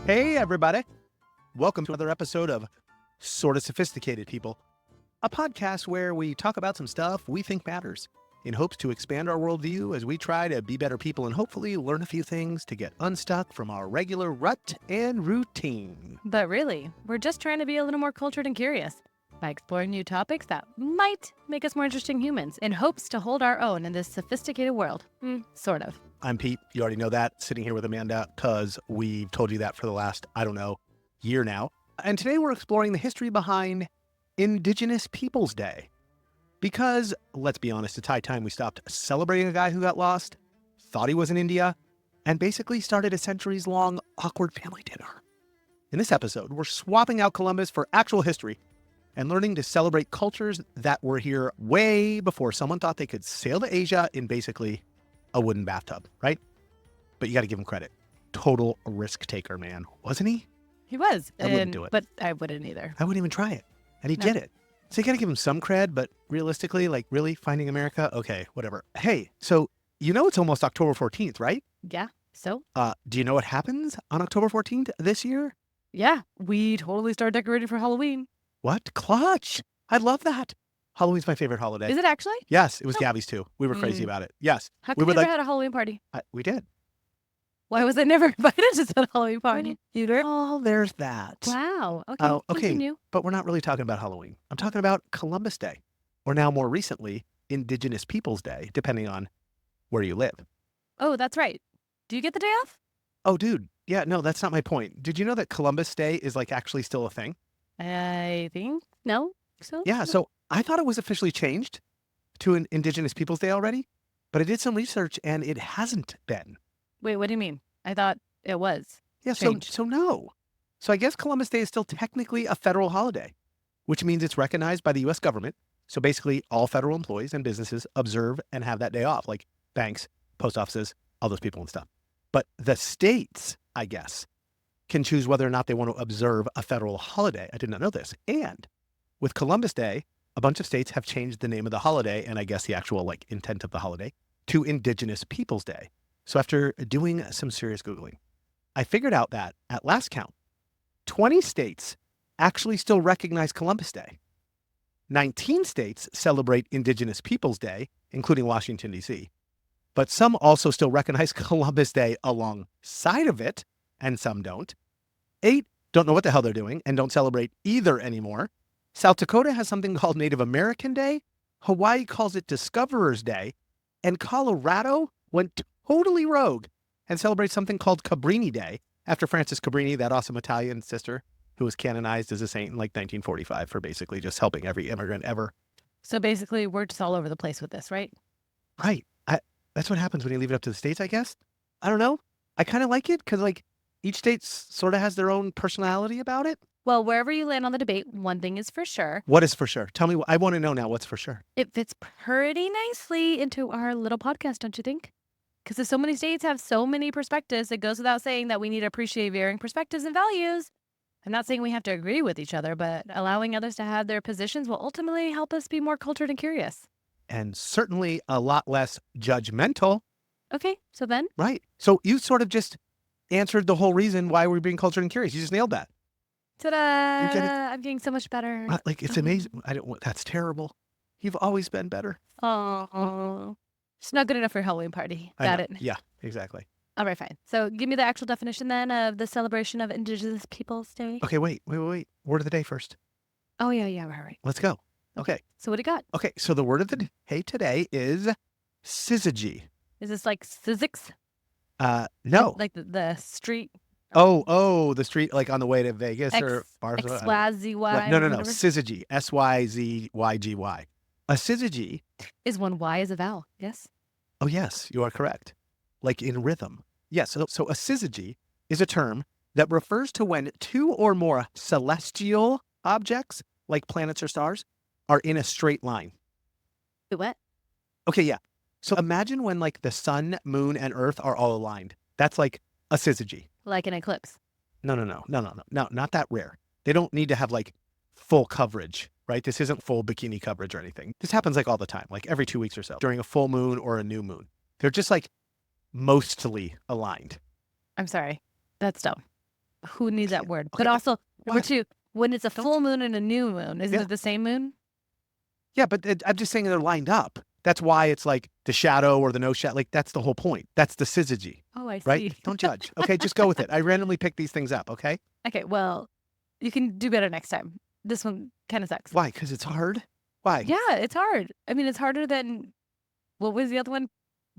Hey, everybody. Welcome to another episode of Sorta Sophisticated, people, a podcast where we talk about some stuff we think matters in hopes to expand our worldview as we try to be better people and hopefully learn a few things to get unstuck from our regular rut and routine. But really, we're just trying to be a little more cultured and curious by exploring new topics that might make us more interesting humans in hopes to hold our own in this sophisticated world. Sort of. I'm Pete. You already know that. Sitting here with Amanda because we've told you that for the last, year now. And today we're exploring the history behind Indigenous Peoples Day. Because, let's be honest, it's high time we stopped celebrating a guy who got lost, thought he was in India, and basically started a centuries-long awkward family dinner. In this episode, we're swapping out Columbus for actual history and learning to celebrate cultures that were here way before someone thought they could sail to Asia in basically a wooden bathtub, right? But you got to give him credit. Total risk taker, man. Wasn't he? He was. I wouldn't do it. But I wouldn't either. I wouldn't even try it. And he did it. So you got to give him some cred, but realistically, really finding America? Okay, whatever. Hey, so you know it's almost October 14th, right? Yeah. So? Do you know what happens on October 14th this year? Yeah. We totally started decorating for Halloween. What? Clutch. I love that. Halloween's my favorite holiday. Is it actually? Yes, it was Gabby's too. We were crazy about it. Yes. How come we never had a Halloween party? We did. Why was I never invited to that Halloween party? Oh, there's that. Wow. Okay. Oh, okay. Continue. But we're not really talking about Halloween. I'm talking about Columbus Day, or now more recently, Indigenous Peoples Day, depending on where you live. Oh, that's right. Do you get the day off? Oh, dude. Yeah, no, that's not my point. Did you know that Columbus Day is actually still a thing? I think no. So yeah. So I thought it was officially changed to an Indigenous Peoples Day already, but I did some research and it hasn't been. Wait, what do you mean? I thought it was. Yeah. Changed. So no. So I guess Columbus Day is still technically a federal holiday, which means it's recognized by the U.S. government. So basically, all federal employees and businesses observe and have that day off, like banks, post offices, all those people and stuff. But the states, I guess, can choose whether or not they want to observe a federal holiday. I did not know this. And with Columbus Day, a bunch of states have changed the name of the holiday and I guess the actual intent of the holiday to Indigenous Peoples Day. So after doing some serious Googling, I figured out that at last count, 20 states actually still recognize Columbus Day. 19 states celebrate Indigenous Peoples Day, including Washington, D.C. But some also still recognize Columbus Day alongside of it, and some don't. 8 don't know what the hell they're doing and don't celebrate either anymore. South Dakota has something called Native American Day. Hawaii calls it Discoverers Day. And Colorado went totally rogue and celebrates something called Cabrini Day after Frances Cabrini, that awesome Italian sister who was canonized as a saint in 1945 for basically just helping every immigrant ever. So basically, we're just all over the place with this, right? Right. That's what happens when you leave it up to the states, I guess. I don't know. I kind of like it because each state sort of has their own personality about it. Well, wherever you land on the debate, one thing is for sure. What is for sure? Tell me. I want to know now what's for sure. It fits pretty nicely into our little podcast, don't you think? Because if so many states have so many perspectives, it goes without saying that we need to appreciate varying perspectives and values. I'm not saying we have to agree with each other, but allowing others to have their positions will ultimately help us be more cultured and curious. And certainly a lot less judgmental. Okay, so then? Right. So you sort of just answered the whole reason why we're being cultured and curious. You just nailed that. Ta-da! I'm getting so much better. It's amazing. That's terrible. You've always been better. Oh, it's not good enough for a Halloween party. Got it. Yeah, exactly. All right, fine. So give me the actual definition then of the celebration of Indigenous Peoples Day. Okay, wait. Word of the day first. Oh, yeah, right. Let's go. Okay. So what do you got? Okay, so the word of the day today is syzygy. Is this like Sizzix? No. Like the street? Oh, the street on the way to Vegas or bars. XYZY. No. Syzygy. SYZYGY. A syzygy is one Y as a vowel. Yes. Oh, yes, you are correct. Like in rhythm. Yes. So a syzygy is a term that refers to when two or more celestial objects, like planets or stars, are in a straight line. Wait, what? Okay, yeah. So imagine when the sun, moon, and earth are all aligned. That's like a syzygy. Like an eclipse. No, not that rare. They don't need to have full coverage, right? This isn't full bikini coverage or anything. This happens all the time, every 2 weeks or so, during a full moon or a new moon. They're just mostly aligned. I'm sorry. That's dumb. Who needs that word? But Okay, also, number what? 2, when it's a Don't- full moon and a new moon, isn't Yeah. it the same moon? Yeah, but I'm just saying they're lined up. That's why it's like the shadow or the no shadow. Like, that's the whole point. That's the syzygy, Oh, I right? see. Don't judge. Okay, just go with it. I randomly pick these things up, okay? Okay, well, you can do better next time. This one kind of sucks. Why? Because it's hard? Why? Yeah, it's hard. I mean, it's harder than what was the other one?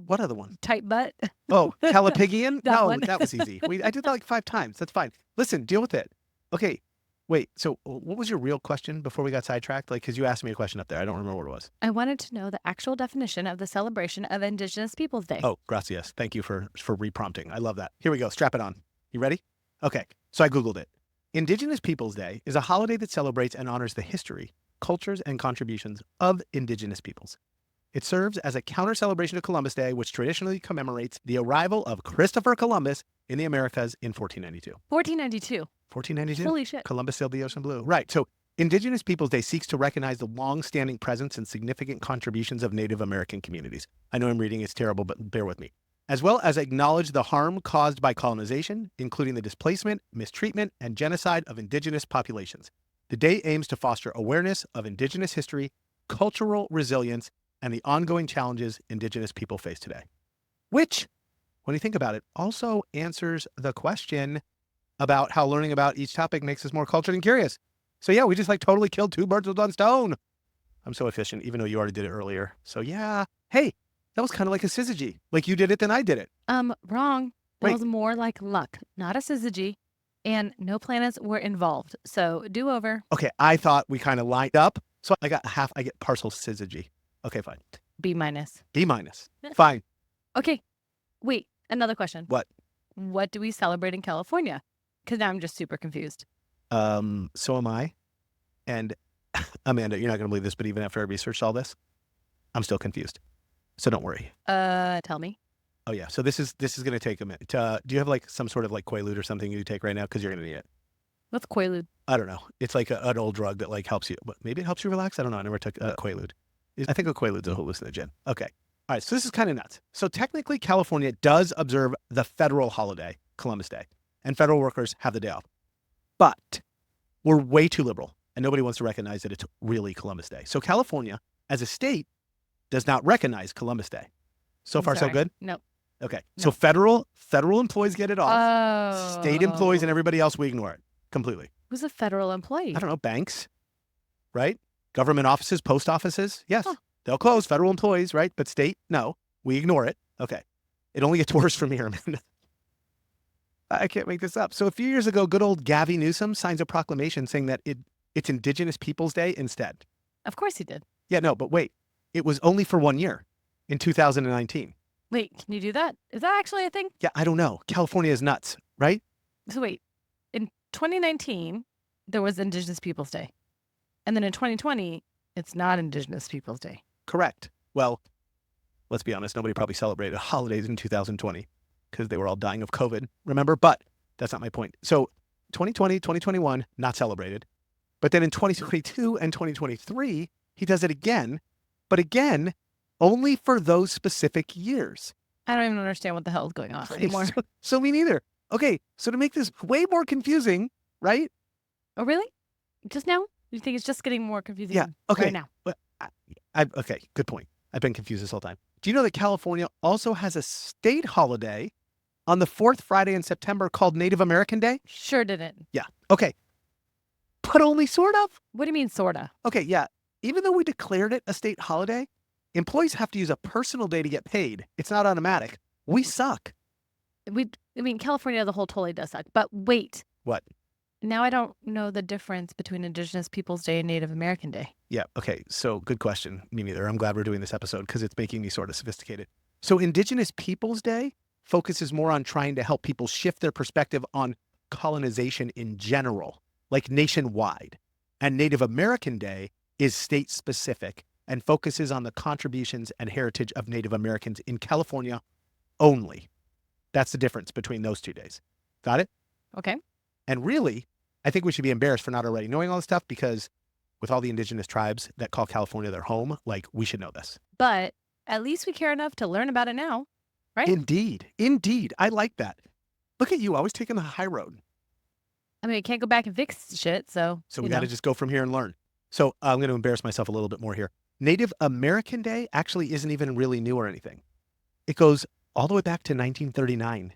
What other one? Tight butt. Oh, Calipigian? That No, one. that was easy. I did that like 5 times. That's fine. Listen, deal with it. Okay, wait. So what was your real question before we got sidetracked? Like, because you asked me a question up there. I don't remember what it was. I wanted to know the actual definition of the celebration of Indigenous Peoples Day. Oh, gracias. Thank you for reprompting. I love that. Here we go. Strap it on. You ready? Okay. So I Googled it. Indigenous Peoples Day is a holiday that celebrates and honors the history, cultures, and contributions of Indigenous peoples. It serves as a counter-celebration of Columbus Day, which traditionally commemorates the arrival of Christopher Columbus in the Americas in 1492. 1492. 1492? Holy shit. Columbus sailed the ocean blue. Right. So Indigenous Peoples Day seeks to recognize the long-standing presence and significant contributions of Native American communities. I know I'm reading, it's terrible, but bear with me. As well as acknowledge the harm caused by colonization, including the displacement, mistreatment, and genocide of Indigenous populations. The day aims to foster awareness of Indigenous history, cultural resilience, and the ongoing challenges Indigenous people face today. Which, when you think about it, also answers the question about how learning about each topic makes us more cultured and curious. So yeah, we just like totally killed 2 birds with 1 stone. I'm so efficient, even though you already did it earlier. So yeah, hey, that was kind of like a syzygy. Like you did it, then I did it. Wrong. That Wait. was more like luck, not a syzygy, and no planets were involved. So do over. Okay, I thought we kind of lined up. So I got half, I get partial syzygy. Okay, fine. B minus. B minus. Fine. Okay. Wait, another question. What? What do we celebrate in California? Because now I'm just super confused. So am I. And Amanda, you're not going to believe this, but even after I researched all this, I'm still confused. So don't worry. Tell me. Oh yeah. So this is going to take a minute. Do you have like some sort of like Quaalude or something you take right now? Because you're going to need it. What's Quaalude? I don't know. It's like an old drug that like helps you. Maybe it helps you relax. I don't know. I never took Quaalude. I think a Quaalude's a hallucinogen. Okay. All right. So this is kind of nuts. So technically, California does observe the federal holiday, Columbus Day, and federal workers have the day off. But we're way too liberal, and nobody wants to recognize that it's really Columbus Day. So California, as a state, does not recognize Columbus Day. So far, so good? Nope. Okay. No. So federal employees get it off. Oh. State employees and everybody else, we ignore it completely. Who's a federal employee? I don't know, banks, right? Government offices, post offices, yes. Huh. They'll close, federal employees, right? But state, no. We ignore it. Okay. It only gets worse from here, Amanda. I can't make this up. So a few years ago, good old Gavin Newsom signs a proclamation saying that it's Indigenous Peoples Day instead. Of course he did. Yeah, no, but wait. It was only for 1 year in 2019. Wait, can you do that? Is that actually a thing? Yeah, I don't know. California is nuts, right? So wait, in 2019, there was Indigenous Peoples Day. And then in 2020, it's not Indigenous Peoples Day. Correct. Well, let's be honest. Nobody probably celebrated holidays in 2020 because they were all dying of COVID, remember? But that's not my point. So 2020, 2021, not celebrated. But then in 2022 and 2023, he does it again. But again, only for those specific years. I don't even understand what the hell is going on anymore. So me neither. Okay, so to make this way more confusing, right? Oh, really? Just now? You think it's just getting more confusing Yeah, okay. right now? But okay, good point. I've been confused this whole time. Do you know that California also has a state holiday on the 4th Friday in September called Native American Day? Sure didn't. Yeah, okay. But only sort of. What do you mean, sorta? Okay, yeah. Even though we declared it a state holiday, employees have to use a personal day to get paid. It's not automatic. We suck. California as a whole totally does suck. But wait. What? Now I don't know the difference between Indigenous Peoples Day and Native American Day. Yeah, okay. So good question. Me neither. I'm glad we're doing this episode because it's making me sort of sophisticated. So Indigenous Peoples Day focuses more on trying to help people shift their perspective on colonization in general, like nationwide. And Native American Day is state specific and focuses on the contributions and heritage of Native Americans in California only. That's the difference between those 2 days. Got it? Okay. And really, I think we should be embarrassed for not already knowing all this stuff because with all the indigenous tribes that call California their home, like we should know this. But at least we care enough to learn about it now, right? Indeed. Indeed. I like that. Look at you, always taking the high road. I mean, we can't go back and fix shit, so So we got to just go from here and learn. So I'm going to embarrass myself a little bit more here. Native American Day actually isn't even really new or anything. It goes all the way back to 1939.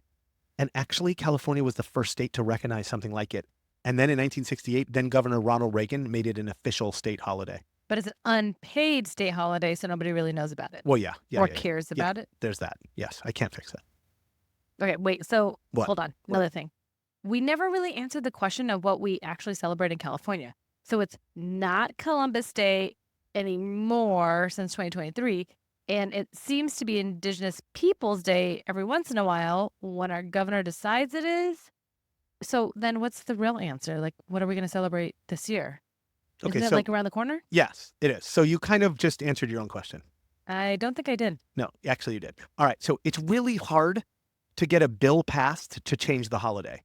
And actually, California was the first state to recognize something like it. And then in 1968, then Governor Ronald Reagan made it an official state holiday. But it's an unpaid state holiday, so nobody really knows about it. Well, yeah. Or cares about it. There's that. Yes, I can't fix that. Okay, wait. So What? hold on. Another thing. We never really answered the question of what we actually celebrate in California. So it's not Columbus Day anymore since 2023. And it seems to be Indigenous Peoples Day every once in a while when our governor decides it is. So then what's the real answer? Like, what are we going to celebrate this year? Okay, Isn't it so like around the corner? yes, it is. So you kind of just answered your own question. I don't think I did. No, actually you did. All right. So it's really hard to get a bill passed to change the holiday.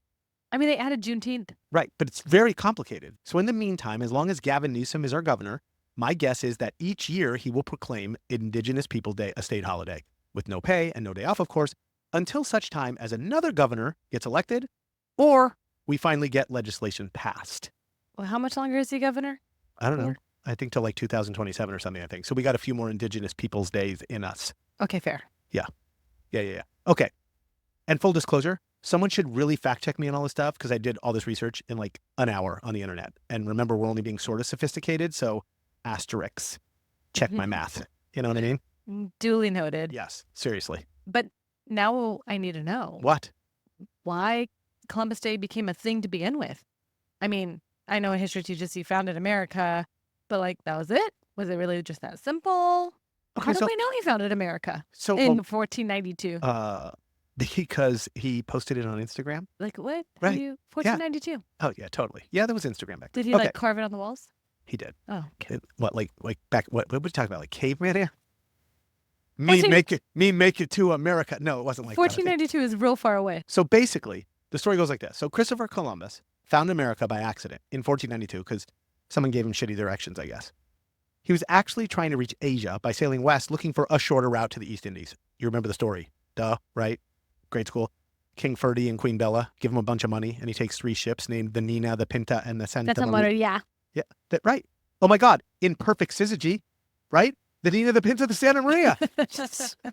I mean, they added Juneteenth. Right. But it's very complicated. So in the meantime, as long as Gavin Newsom is our governor, my guess is that each year he will proclaim Indigenous Peoples Day a state holiday with no pay and no day off, of course, until such time as another governor gets elected or we finally get legislation passed. Well, how much longer is he governor? I don't know. I think till like 2027 or something, I think. So we got a few more Indigenous Peoples Days in us. Okay, fair. Yeah. Okay. And full disclosure, someone should really fact check me on all this stuff because I did all this research in like an hour on the internet. And remember, we're only being sort of sophisticated. So asterisks, check my math. You know what I mean? Duly noted. Yes, seriously. But now I need to know What? why Columbus Day became a thing to begin with. I mean, I know in history teaches he founded America, but like that was it? Was it really just that simple? Okay, How do we know he founded America So in 1492? because he posted it on Instagram. Like what? Right. 1492. Oh yeah, totally. Yeah, there was Instagram back then. Did he like carve it on the walls? He did. Oh, okay. What like back? What were you talking about? Like caveman here? Me make it to America. No, it wasn't like 1492 is real far away. So basically, the story goes like this. So Christopher Columbus found America by accident in 1492 because someone gave him shitty directions, I guess. He was actually trying to reach Asia by sailing west, looking for a shorter route to the East Indies. You remember the story? Duh, right? Grade school. King Ferdy and Queen Bella give him a bunch of money, and he takes 3 ships named the Nina, the Pinta, and the Santa That's a Maria. motor, yeah. Yeah, right. Oh my God, in perfect syzygy, right? The Nina, the Pinta, the Santa Maria.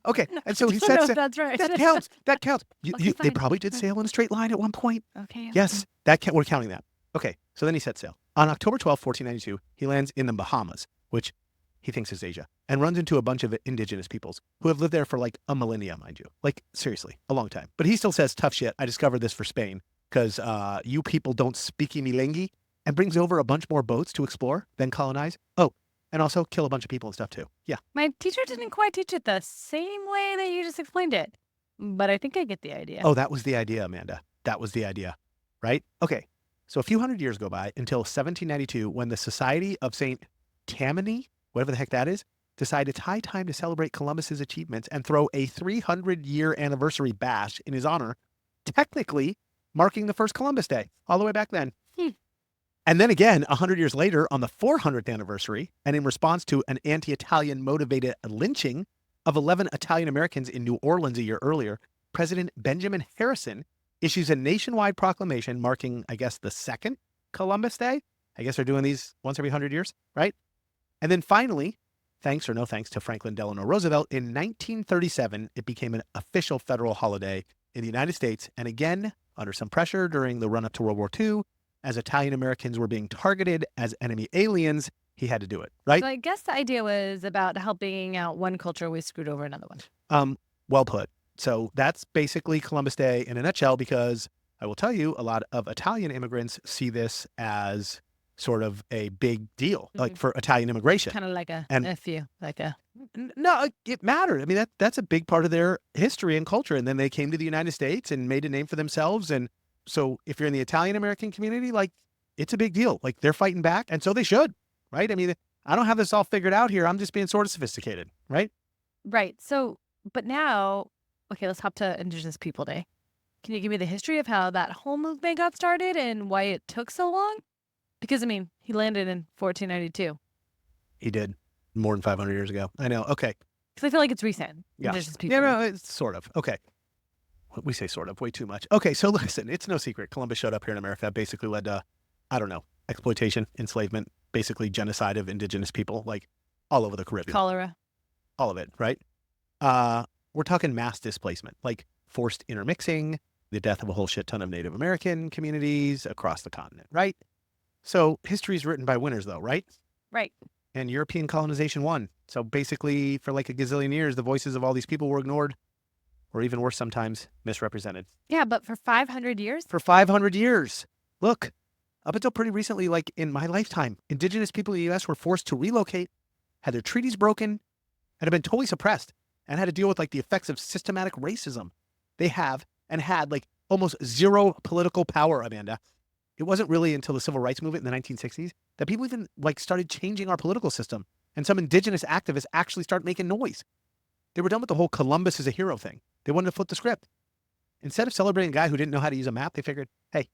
Okay, and so he said, that's right. That counts. That counts. Okay, They fine. probably did sail in a straight line at one point. Okay. Yes, we're counting that. Okay, so then he set sail. On October 12, 1492, he lands in the Bahamas, which he thinks is Asia, and runs into a bunch of indigenous peoples who have lived there for like a millennia, mind you. Like, seriously, a long time. But he still says, tough shit. I discovered this for Spain because you people don't speak mi lengua, and brings over a bunch more boats to explore, then colonize. Oh, and also kill a bunch of people and stuff too. Yeah. My teacher didn't quite teach it the same way that you just explained it, but I think I get the idea. Oh, that was the idea, Amanda. That was the idea, right? Okay. So a few hundred years go by until 1792 when the Society of St. Tammany, whatever the heck that is, decided it's high time to celebrate Columbus's achievements and throw a 300-year anniversary bash in his honor, technically marking the first Columbus Day all the way back then. And then again, 100 years later, on the 400th anniversary, and in response to an anti-Italian motivated lynching of 11 Italian Americans in New Orleans a year earlier, President Benjamin Harrison issues a nationwide proclamation marking, I guess, the second Columbus Day. I guess they're doing these once every 100 years, right? And then finally, thanks or no thanks to Franklin Delano Roosevelt, in 1937, it became an official federal holiday in the United States. And again, under some pressure during the run-up to World War II, as Italian Americans were being targeted as enemy aliens, he had to do it, right? So I guess the idea was about helping out one culture we screwed over another one. Well put. So that's basically Columbus Day in a nutshell, because I will tell you, a lot of Italian immigrants see this as sort of a big deal, like for Italian immigration. Kind of like a few, like a... No, it mattered. I mean, that's a big part of their history and culture. And then they came to the United States and made a name for themselves. And so if you're in the Italian American community, like, it's a big deal. Like, they're fighting back, and so they should, right? I mean, I don't have this all figured out here. I'm just being sort of sophisticated, right? Right. So, but now, okay, let's hop to Indigenous People Day. Can you give me the history of how that whole movement got started and why it took so long? Because, I mean, he landed in 1492. He did. More than 500 years ago. I know. Okay. Because I feel like it's recent. Yeah. Indigenous People. Yeah, no, it's sort of. Okay. we say sort of way too much. Okay, so listen, it's no secret. Columbus showed up here in America. That basically led to, I don't know, exploitation, enslavement, basically genocide of indigenous people, like all over the Caribbean. Cholera. All of it, right? We're talking mass displacement, like forced intermixing, the death of a whole shit ton of Native American communities across the continent, right? So history is written by winners, though, right? Right. And European colonization won. So basically, for like a gazillion years, the voices of all these people were ignored, or even worse, sometimes misrepresented. Yeah, but for 500 years? For 500 years. Look, up until pretty recently, like in my lifetime, indigenous people in the U.S. were forced to relocate, had their treaties broken, and have been totally suppressed, and had to deal with like the effects of systematic racism. They have and had like almost zero political power, Amanda. It wasn't really until the civil rights movement in the 1960s that people even like started changing our political system. And some indigenous activists actually started making noise. They were done with the whole Columbus is a hero thing. They wanted to flip the script. Instead of celebrating a guy who didn't know how to use a map, they figured, hey,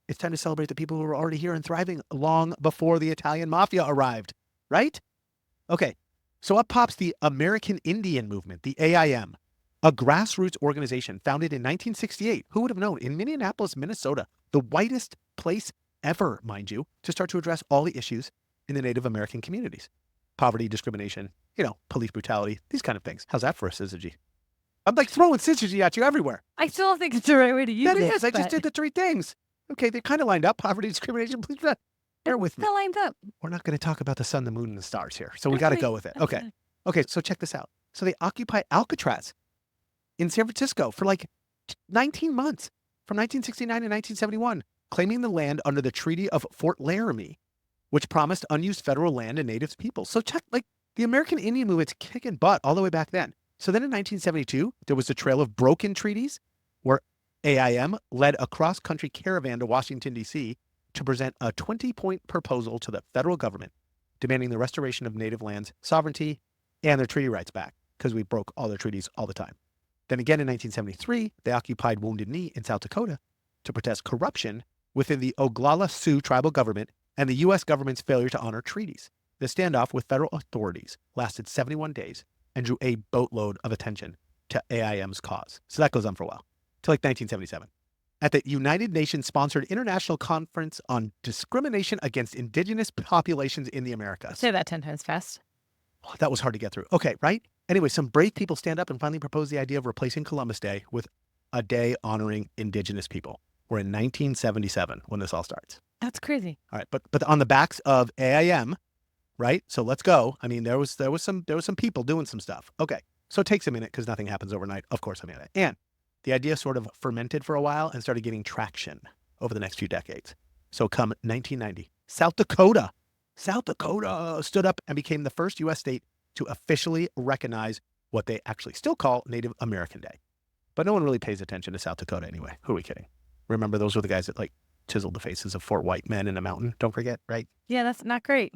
it's time to celebrate the people who were already here and thriving long before the Italian mafia arrived, right? Okay, so up pops the American Indian Movement, the AIM, a grassroots organization founded in 1968. Who would have known? In Minneapolis, Minnesota, the whitest place ever, mind you, to start to address all the issues in the Native American communities. Poverty, discrimination, police brutality, these kind of things. How's that for a syzygy? I'm like throwing syzygy at you everywhere. I still don't think it's the right way to use it. That is. I just did the three things. Okay, they're kind of lined up. Poverty, discrimination, police brutality. Bear with me. Still lines up. We're not going to talk about the sun, the moon, and the stars here. So we got to go with it. Okay. Okay, so check this out. So they occupy Alcatraz in San Francisco for like 19 months from 1969 to 1971, claiming the land under the Treaty of Fort Laramie, which promised unused federal land and native people. So check, like the American Indian movement's kicking butt all the way back then. So then in 1972, there was a trail of broken treaties where AIM led a cross-country caravan to Washington, D.C. to present a 20-point proposal to the federal government demanding the restoration of native lands, sovereignty, and their treaty rights back because we broke all their treaties all the time. Then again in 1973, they occupied Wounded Knee in South Dakota to protest corruption within the Oglala Sioux tribal government and the U.S. government's failure to honor treaties. The standoff with federal authorities lasted 71 days and drew a boatload of attention to AIM's cause. So that goes on for a while, till like 1977. At the United Nations-sponsored International Conference on Discrimination Against Indigenous Populations in the Americas. Say that 10 times fast. Oh, that was hard to get through. Okay, right? Anyway, some brave people stand up and finally propose the idea of replacing Columbus Day with a day honoring indigenous people. We're in 1977 when this all starts. That's crazy. All right, but on the backs of AIM, right? So let's go. I mean, there was some people doing some stuff. Okay, so it takes a minute because nothing happens overnight. Of course, Amanda. And the idea sort of fermented for a while and started getting traction over the next few decades. So come 1990, South Dakota stood up and became the first U.S. state to officially recognize what they actually still call Native American Day. But no one really pays attention to South Dakota anyway. Who are we kidding? Remember, those were the guys that like chiseled the faces of 4 white men in a mountain. Don't forget, right? Yeah, that's not great.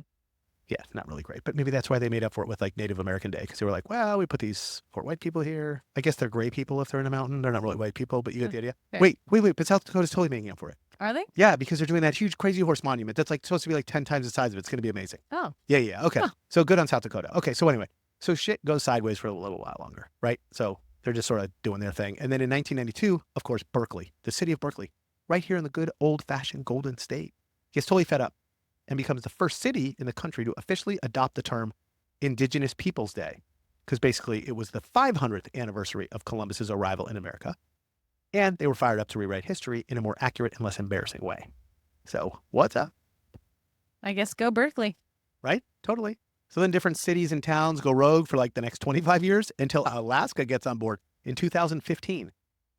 Yeah, not really great. But maybe that's why they made up for it with like Native American Day. Because they were like, well, we put these 4 white people here. I guess they're gray people if they're in a mountain. They're not really white people, but you get the idea. Fair. Wait. But South Dakota's totally making up for it. Are they? Yeah, because they're doing that huge crazy horse monument that's like supposed to be like 10 times the size of it. It's going to be amazing. Oh. Yeah. Okay. Huh. So good on South Dakota. Okay. So anyway, so shit goes sideways for a little while longer, right? So they're just sort of doing their thing. And then in 1992, of course, Berkeley, the city of Berkeley, right here in the good old fashioned Golden State, gets totally fed up and becomes the first city in the country to officially adopt the term Indigenous Peoples Day. Because basically it was the 500th anniversary of Columbus's arrival in America. And they were fired up to rewrite history in a more accurate and less embarrassing way. So what's up? I guess go Berkeley. Right? Totally. So then different cities and towns go rogue for like the next 25 years until Alaska gets on board in 2015.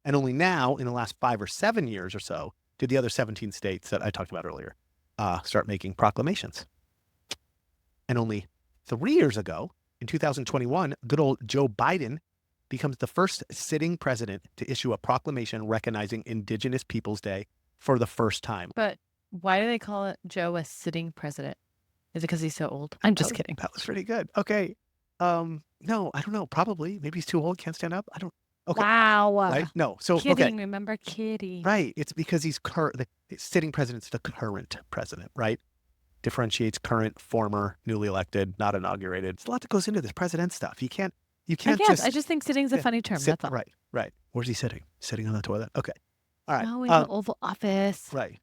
And only now, in the last 5 or 7 years or so, did the other 17 states that I talked about earlier start making proclamations. And only 3 years ago, in 2021, good old Joe Biden becomes the first sitting president to issue a proclamation recognizing Indigenous Peoples Day for the first time. But why do they call it Joe a sitting president? Is it because he's so old? I'm just kidding. That was pretty good. Okay. No, I don't know. Probably. Maybe he's too old, can't stand up. I don't. Okay. Wow. Right? No. So, Kidding. okay. Remember Kitty. Right. It's because he's the sitting president's the current president, right? Differentiates current, former, newly elected, not inaugurated. There's a lot that goes into this president stuff. You can't I guess. just. I just think sitting's a funny term. That's all. Right. Where's he sitting? Sitting on the toilet? Okay. All right. No, in the Oval Office. Right.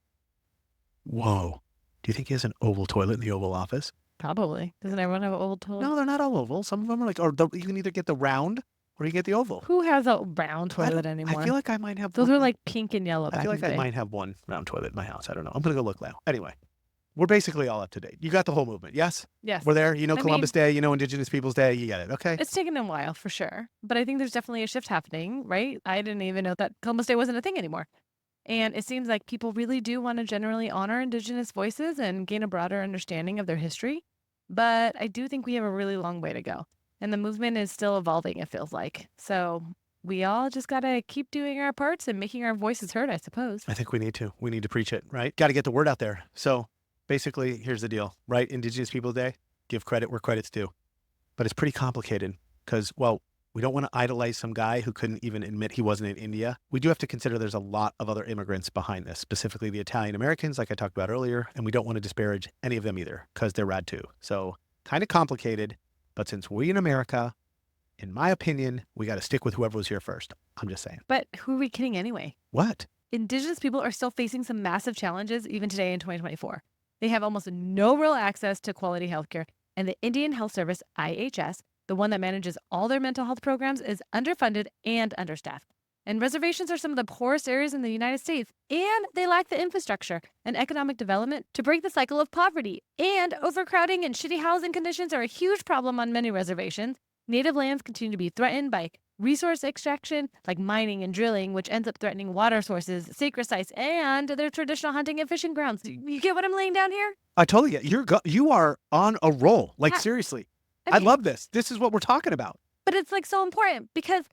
Whoa. Do you think he has an oval toilet in the Oval Office? Probably. Doesn't everyone have an oval toilet? No, they're not all oval. Some of them are like, you can either get the round or you can get the oval. Who has a round toilet anymore? I feel like I might have. Those are like pink and yellow. I feel like I might have one round toilet in my house. I don't know. I'm going to go look now. Anyway, we're basically all up to date. You got the whole movement. Yes? Yes. We're there. You know Columbus Day. You know Indigenous Peoples Day. You get it. Okay. It's taken a while for sure. But I think there's definitely a shift happening, right? I didn't even know that Columbus Day wasn't a thing anymore. And it seems like people really do want to generally honor Indigenous voices and gain a broader understanding of their history. But I do think we have a really long way to go. And the movement is still evolving, it feels like. So we all just got to keep doing our parts and making our voices heard, I suppose. I think we need to. We need to preach it, right? Got to get the word out there. So basically, here's the deal, right? Indigenous Peoples Day, give credit where credit's due. But it's pretty complicated because, well, we don't want to idolize some guy who couldn't even admit he wasn't in India. We do have to consider there's a lot of other immigrants behind this, specifically the Italian Americans, like I talked about earlier, and we don't want to disparage any of them either because they're rad too. So kind of complicated, but since we in America, in my opinion, we got to stick with whoever was here first. I'm just saying. But who are we kidding anyway? What? Indigenous people are still facing some massive challenges even today in 2024. They have almost no real access to quality healthcare, and the Indian Health Service, IHS, the one that manages all their mental health programs, is underfunded and understaffed. And reservations are some of the poorest areas in the United States, and they lack the infrastructure and economic development to break the cycle of poverty. And overcrowding and shitty housing conditions are a huge problem on many reservations. Native lands continue to be threatened by resource extraction, like mining and drilling, which ends up threatening water sources, sacred sites, and their traditional hunting and fishing grounds. You get what I'm laying down here? I totally get you are on a roll. Like, seriously. Okay. I love this. This is what we're talking about. But it's like so important because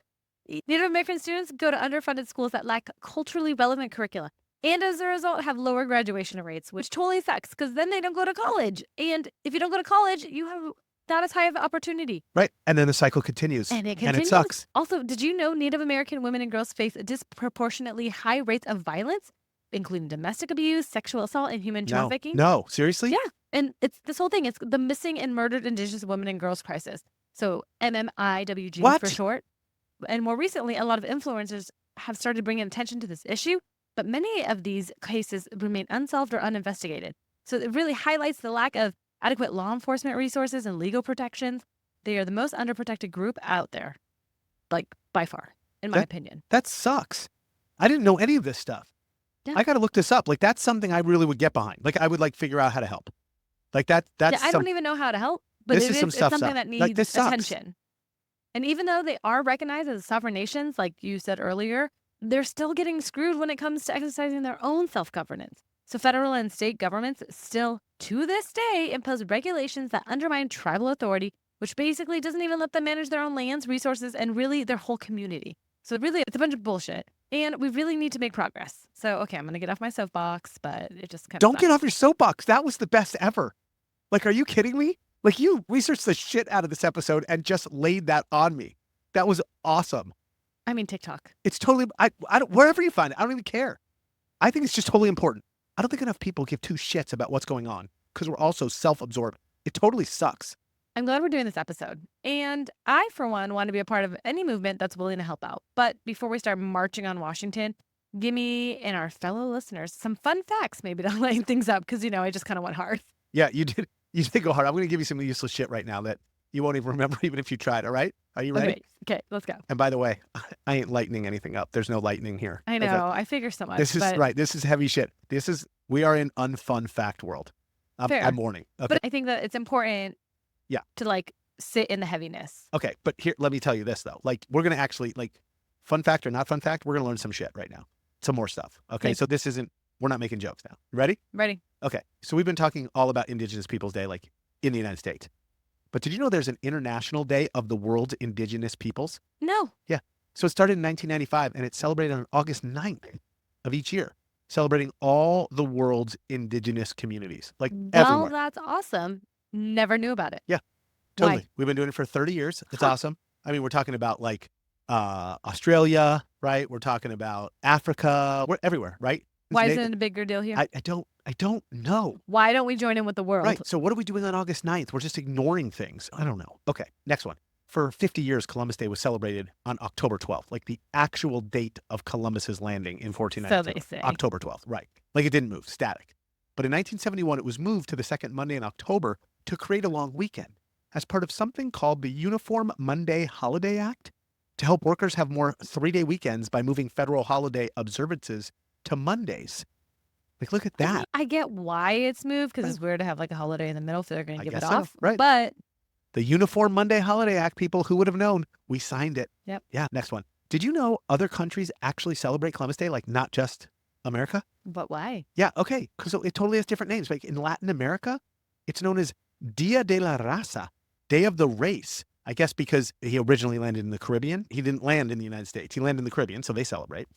Native American students go to underfunded schools that lack culturally relevant curricula. And as a result, have lower graduation rates, which totally sucks because then they don't go to college. And if you don't go to college, you have not as high of an opportunity. Right. And then the cycle continues. And it continues. And it sucks. Also, did you know Native American women and girls face disproportionately high rates of violence, including domestic abuse, sexual assault, and human trafficking? No, seriously? Yeah. And it's this whole thing. It's the Missing and Murdered Indigenous Women and Girls Crisis. So MMIWG for short. And more recently, a lot of influencers have started bringing attention to this issue, but many of these cases remain unsolved or uninvestigated. So it really highlights the lack of adequate law enforcement resources and legal protections. They are the most underprotected group out there, like by far, in my opinion. That sucks. I didn't know any of this stuff. Yeah. I got to look this up. Like, that's something I really would get behind. Like, I would figure out how to help. Like that's I don't even know how to help, but it's something that needs attention. And even though they are recognized as sovereign nations, like you said earlier, they're still getting screwed when it comes to exercising their own self-governance. So federal and state governments still, to this day, impose regulations that undermine tribal authority, which basically doesn't even let them manage their own lands, resources, and really their whole community. So really, it's a bunch of bullshit. And we really need to make progress. So, okay, I'm going to get off my soapbox, but it just kind of Don't get off your soapbox. That was the best ever. Like, are you kidding me? Like, you researched the shit out of this episode and just laid that on me. That was awesome. I mean, TikTok. It's totally, I don't, wherever you find it, I don't even care. I think it's just totally important. I don't think enough people give two shits about what's going on because we're also self-absorbed. It totally sucks. I'm glad we're doing this episode. And I, for one, want to be a part of any movement that's willing to help out. But before we start marching on Washington, give me and our fellow listeners some fun facts maybe to lighten things up because, I just kind of went hard. Yeah, you did. You did go hard. I'm going to give you some useless shit right now that you won't even remember even if you tried. All right? Are you ready? Okay, let's go. And by the way, I ain't lightening anything up. There's no lightning here. I know. I figure so much. This is right. This is heavy shit. We are in unfun fact world. I'm warning. Okay. But I think that it's important to sit in the heaviness. Okay. But here, let me tell you this though. Like, we're going to actually fun fact or not fun fact, we're going to learn some shit right now. Some more stuff. Okay. So we're not making jokes now. Ready? Ready. Okay. So we've been talking all about Indigenous Peoples Day, like in the United States. But did you know there's an International Day of the World's Indigenous Peoples? No. Yeah. So it started in 1995 and it's celebrated on August 9th of each year, celebrating all the world's indigenous communities, everywhere. Well, that's awesome. Never knew about it. Yeah, totally. Why? We've been doing it for 30 years. It's awesome. I mean, we're talking about Australia, right? We're talking about Africa. We're everywhere, right? Why isn't it a bigger deal here? I don't know. Why don't we join in with the world? Right. So what are we doing on August 9th? We're just ignoring things. I don't know. Okay. Next one. for 50 years, Columbus Day was celebrated on October 12th, like the actual date of Columbus's landing in So 1492. they say. October 12th, right. Like it didn't move, static. But in 1971, it was moved to the second Monday in October to create a long weekend as part of something called the Uniform Monday Holiday Act to help workers have more 3-day weekends by moving federal holiday observances to Mondays. Like, look at I mean, that. I get why it's moved because Right. it's weird to have like a holiday in the middle if they're going I to give it guess so, off. right. But The Uniform Monday Holiday Act, people, who would have known? We signed it. Yep. Yeah, next one. Did you know other countries actually celebrate Columbus Day, like not just America? why? Yeah, okay. So it totally has different names. Like in Latin America, it's known as Dia de la Raza, Day of the Race. I guess because he originally landed in the Caribbean. He didn't land in the United States. He landed in the Caribbean, so they celebrate.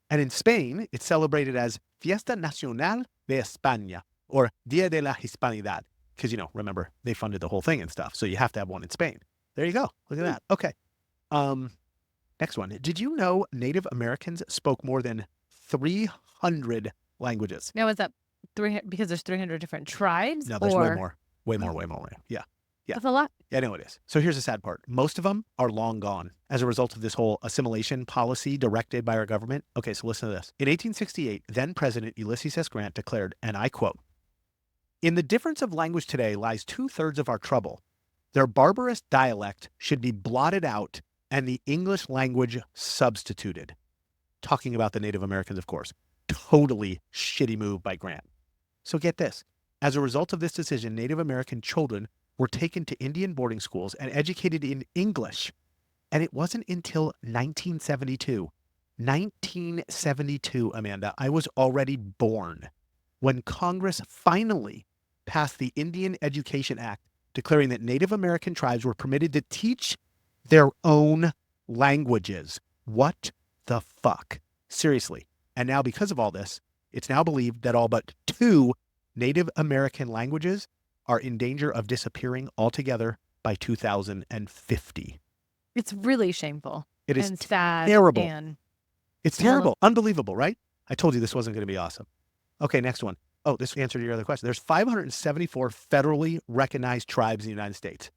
And in Spain, it's celebrated as Fiesta Nacional de España, or Dia de la Hispanidad. Because, remember, they funded the whole thing and stuff. So you have to have one in Spain. There you go. Look at that. Okay. Next one. Did you know Native Americans spoke more than 300 languages? Now, is that 300 because there's 300 different tribes? No, there's way or more. Way more. Yeah. That's a lot. Yeah, I know it is. So here's the sad part. Most of them are long gone as a result of this whole assimilation policy directed by our government. Okay, so listen to this. In 1868, then President Ulysses S. Grant declared, and I quote, "In the difference of language today lies 2/3 of our trouble. Their barbarous dialect should be blotted out and the English language substituted." Talking about the Native Americans, of course. Totally shitty move by Grant. So get this. As a result of this decision, Native American children were taken to Indian boarding schools and educated in English. And it wasn't until 1972, Amanda, I was already born, when Congress finally passed the Indian Education Act, declaring that Native American tribes were permitted to teach their own languages. What the fuck? Seriously. And now because of all this, it's now believed that all but 2 Native American languages are in danger of disappearing altogether by 2050. It's really shameful. It is and sad. terrible. And It's terrible. Unbelievable, right? I told you this wasn't going to be awesome. Okay, next one. Oh, this answered your other question. There's 574 federally recognized tribes in the United States.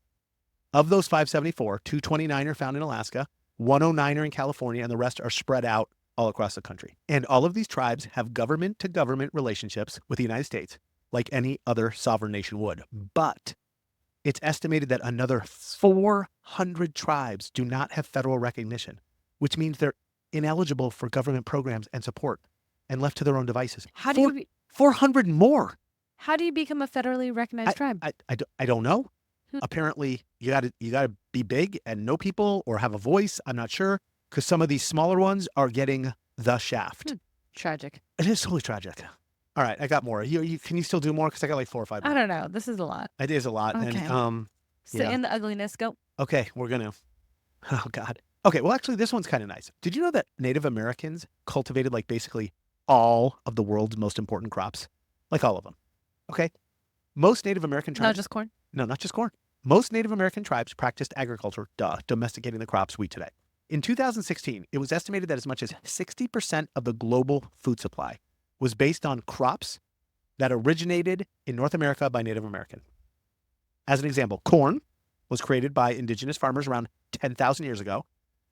Of those 574, 229 are found in Alaska, 109 are in California, and the rest are spread out all across the country. And all of these tribes have government-to-government relationships with the United States, like any other sovereign nation would. But it's estimated that another 400 tribes do not have federal recognition, which means they're ineligible for government programs and support and left to their own devices. how do you 400 more. how do you become a federally recognized tribe? I don't know. Hmm. Apparently, you gotta be big and know people or have a voice. I'm not sure, because some of these smaller ones are getting the shaft. Tragic. It is totally tragic. All right, I got more. Can you still do more? Because I got like 4 or 5 more. I don't know. This is a lot. It is a lot. Okay. And Sit yeah. in the ugliness. Go. Okay, we're gonna. Oh God. Okay, well actually, this one's kind of nice. Did you know that Native Americans cultivated like basically all of the world's most important crops, like all of them? Okay, most Native American tribes. Not just corn. No, not just corn. Most Native American tribes practiced agriculture, domesticating the crops we eat today. In 2016, it was estimated that as much as 60% of the global food supply was based on crops that originated in North America by Native American. As an example, corn was created by indigenous farmers around 10,000 years ago.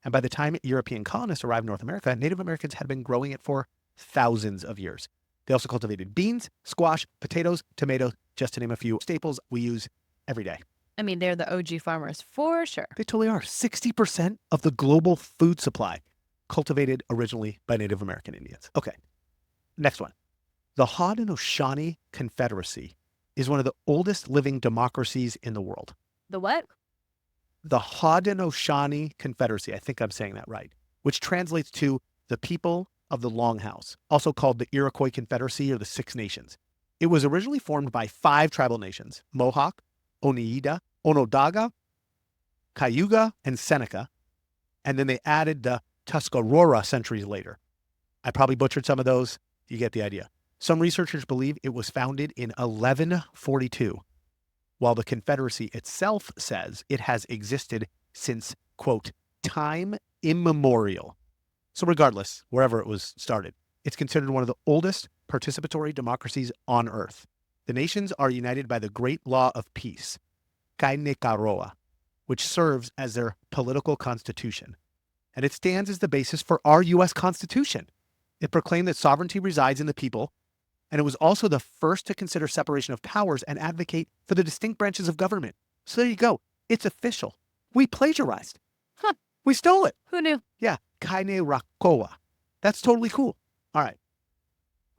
And by the time European colonists arrived in North America, Native Americans had been growing it for thousands of years. They also cultivated beans, squash, potatoes, tomatoes, just to name a few staples we use every day. I mean, they're the OG farmers for sure. They totally are. 60% of the global food supply cultivated originally by Native American Indians. Okay, next one. The Haudenosaunee Confederacy is one of the oldest living democracies in the world. The what? The Haudenosaunee Confederacy, I think I'm saying that right, which translates to the people of the Longhouse, also called the Iroquois Confederacy or the Six Nations. It was originally formed by 5 tribal nations: Mohawk, Oneida, Onondaga, Cayuga, and Seneca. And then they added the Tuscarora centuries later. I probably butchered some of those. You get the idea. Some researchers believe it was founded in 1142, while the Confederacy itself says it has existed since, quote, time immemorial. So regardless, wherever it was started, it's considered one of the oldest participatory democracies on Earth. The nations are united by the Great Law of Peace, Kainekaroa, which serves as their political constitution. And it stands as the basis for our U.S. Constitution. It proclaimed that sovereignty resides in the people, and it was also the first to consider separation of powers and advocate for the distinct branches of government. So there you go. It's official. We plagiarized. Huh. We stole it. Who knew? Yeah. Kaine Rakoa. That's totally cool. All right.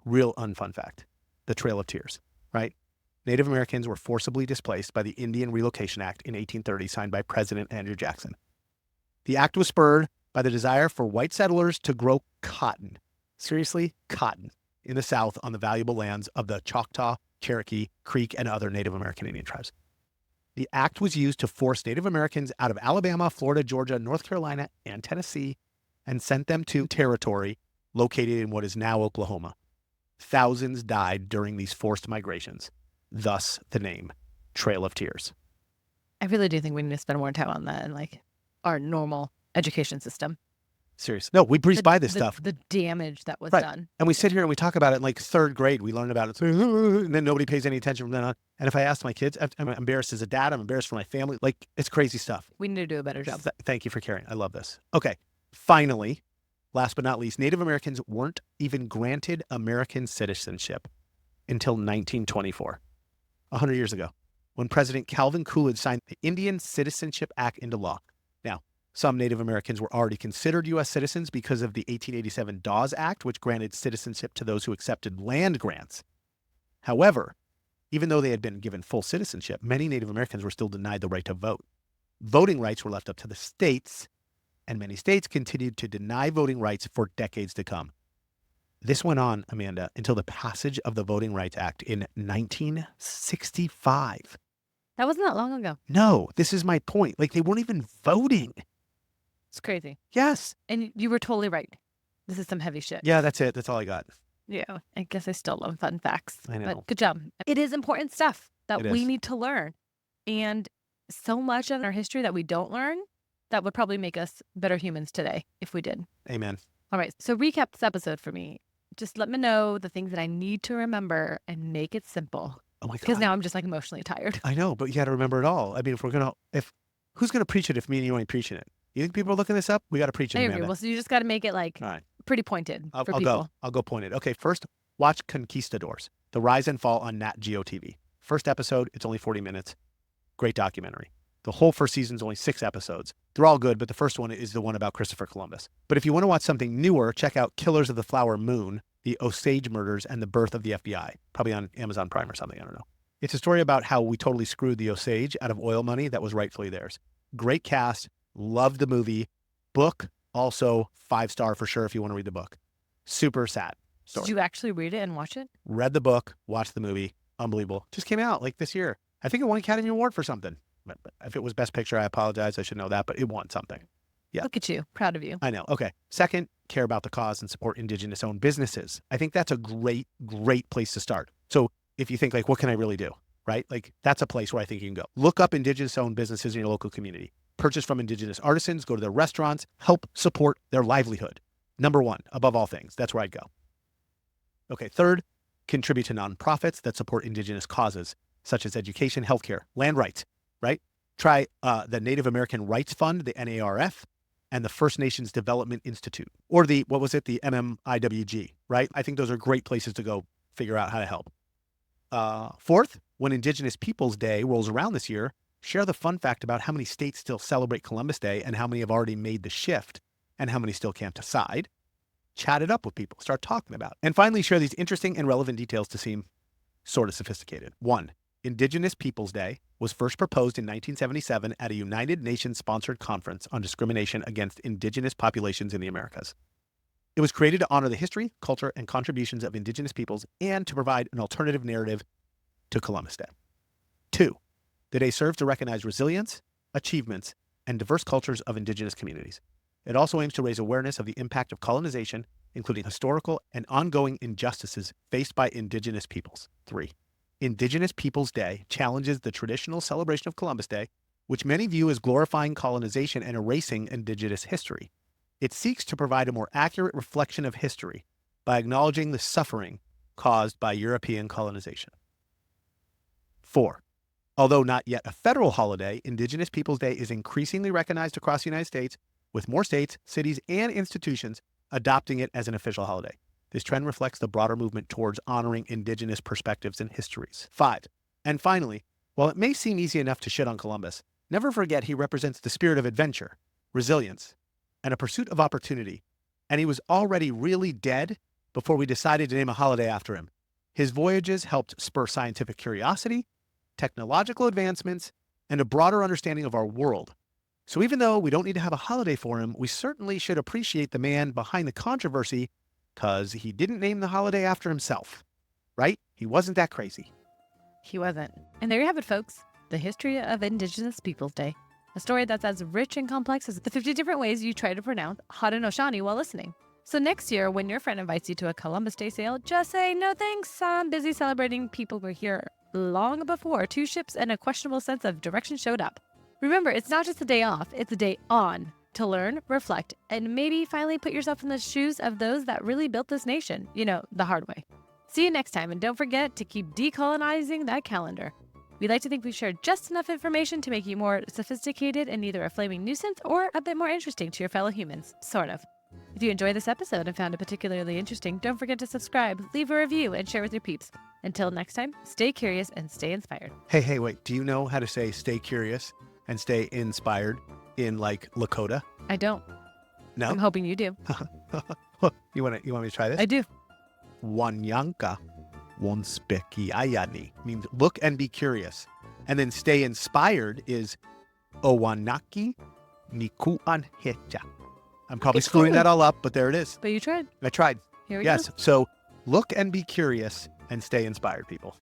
Real unfun fact. The Trail of Tears, right? Native Americans were forcibly displaced by the Indian Relocation Act in 1830, signed by President Andrew Jackson. The act was spurred by the desire for white settlers to grow cotton. Seriously, cotton in the South on the valuable lands of the Choctaw, Cherokee, Creek, and other Native American Indian tribes. The act was used to force Native Americans out of Alabama, Florida, Georgia, North Carolina, and Tennessee, and sent them to territory located in what is now Oklahoma. Thousands died during these forced migrations, thus the name Trail of Tears. I really do think we need to spend more time on that and like our normal education system. Seriously. No, we breeze by this stuff. The damage that was Right. done. And we sit here and we talk about it in like third grade. We learn about it. And then nobody pays any attention from then on. And if I ask my kids, I'm embarrassed as a dad. I'm embarrassed for my family. Like, it's crazy stuff. We need to do a better job. Thank you for caring. I love this. Okay. Finally, last but not least, Native Americans weren't even granted American citizenship until 1924, 100 years ago, when President Calvin Coolidge signed the Indian Citizenship Act into law. Now, some Native Americans were already considered U.S. citizens because of the 1887 Dawes Act, which granted citizenship to those who accepted land grants. However, even though they had been given full citizenship, many Native Americans were still denied the right to vote. Voting rights were left up to the states, and many states continued to deny voting rights for decades to come. This went on, Amanda, until the passage of the Voting Rights Act in 1965. That wasn't that long ago. No, this is my point. Like, they weren't even voting. It's crazy. Yes. And you were totally right. This is some heavy shit. Yeah, that's it. That's all I got. Yeah. I guess I still love fun facts. I know. But good job. It is important stuff that It we is. need to learn. And so much of our history that we don't learn that would probably make us better humans today if we did. Amen. All right. So recap this episode for me. Just let me know the things that I need to remember and make it simple. Oh my God. Because now I'm just like emotionally tired. I know, but you got to remember it all. I mean, who's going to preach it if me and you ain't preaching it? You think people are looking this up? We got to preach it, I Amanda. agree. Well, so you just got to make it like All right. pretty pointed for I'll people. I'll go pointed. Okay, first, watch Conquistadors, The Rise and Fall on Nat Geo TV. First episode, it's only 40 minutes. Great documentary. The whole first season's only 6 episodes. They're all good, but the first one is the one about Christopher Columbus. But if you want to watch something newer, check out Killers of the Flower Moon, the Osage Murders and the Birth of the FBI. Probably on Amazon Prime or something, I don't know. It's a story about how we totally screwed the Osage out of oil money that was rightfully theirs. Great cast. Loved the movie. Book, also 5-star for sure if you want to read the book. Super sad story. Did you actually read it and watch it? Read the book, watched the movie. Unbelievable. Just came out like this year. I think it won Academy Award for something. But if it was Best Picture, I apologize. I should know that, but it won something. Yeah. Look at you. Proud of you. I know. Okay. Second, care about the cause and support Indigenous-owned businesses. I think that's a great, great place to start. So if you think like, what can I really do? Right? Like, that's a place where I think you can go. Look up Indigenous-owned businesses in your local community. Purchase from Indigenous artisans, go to their restaurants, help support their livelihood. Number one, above all things, that's where I'd go. Okay, third, contribute to nonprofits that support Indigenous causes, such as education, healthcare, land rights, right? Try the Native American Rights Fund, the NARF, and the First Nations Development Institute, or the MMIWG, right? I think those are great places to go figure out how to help. Fourth, when Indigenous Peoples Day rolls around this year, share the fun fact about how many states still celebrate Columbus Day and how many have already made the shift and how many still can't decide. Chat it up with people, start talking about it. And finally, share these interesting and relevant details to seem sort of sophisticated. 1, Indigenous Peoples Day was first proposed in 1977 at a United Nations-sponsored conference on discrimination against Indigenous populations in the Americas. It was created to honor the history, culture, and contributions of Indigenous peoples and to provide an alternative narrative to Columbus Day. 2, the day serves to recognize resilience, achievements, and diverse cultures of Indigenous communities. It also aims to raise awareness of the impact of colonization, including historical and ongoing injustices faced by Indigenous peoples. 3, Indigenous Peoples Day challenges the traditional celebration of Columbus Day, which many view as glorifying colonization and erasing Indigenous history. It seeks to provide a more accurate reflection of history by acknowledging the suffering caused by European colonization. 4, Although not yet a federal holiday, Indigenous Peoples Day is increasingly recognized across the United States, with more states, cities, and institutions adopting it as an official holiday. This trend reflects the broader movement towards honoring Indigenous perspectives and histories. 5. And finally, while it may seem easy enough to shit on Columbus, never forget he represents the spirit of adventure, resilience, and a pursuit of opportunity. And he was already really dead before we decided to name a holiday after him. His voyages helped spur scientific curiosity, technological advancements, and a broader understanding of our world. So even though we don't need to have a holiday for him, we certainly should appreciate the man behind the controversy because he didn't name the holiday after himself, right? He wasn't that crazy. He wasn't. And there you have it, folks. The history of Indigenous Peoples Day. A story that's as rich and complex as the 50 different ways you try to pronounce Haudenosaunee while listening. So next year, when your friend invites you to a Columbus Day sale, just say, no thanks, I'm busy celebrating people were here long before 2 ships and a questionable sense of direction showed up. Remember, it's not just a day off, it's a day on to learn, reflect, and maybe finally put yourself in the shoes of those that really built this nation, the hard way. See you next time, and don't forget to keep decolonizing that calendar. We'd like to think we've shared just enough information to make you more sophisticated and either a flaming nuisance or a bit more interesting to your fellow humans, sort of. If you enjoyed this episode and found it particularly interesting, don't forget to subscribe, leave a review, and share with your peeps. Until next time, stay curious and stay inspired. Hey, wait. Do you know how to say stay curious and stay inspired in like Lakota? I don't. No? I'm hoping you do. You want me to try this? I do. Wanyanka wonspekiayani means look and be curious. And then stay inspired is Owanaki Nikuan Hecha. I'm probably screwing that all up, but there it is. But you tried. I tried. Here we go. Yes. So look and be curious and stay inspired, people.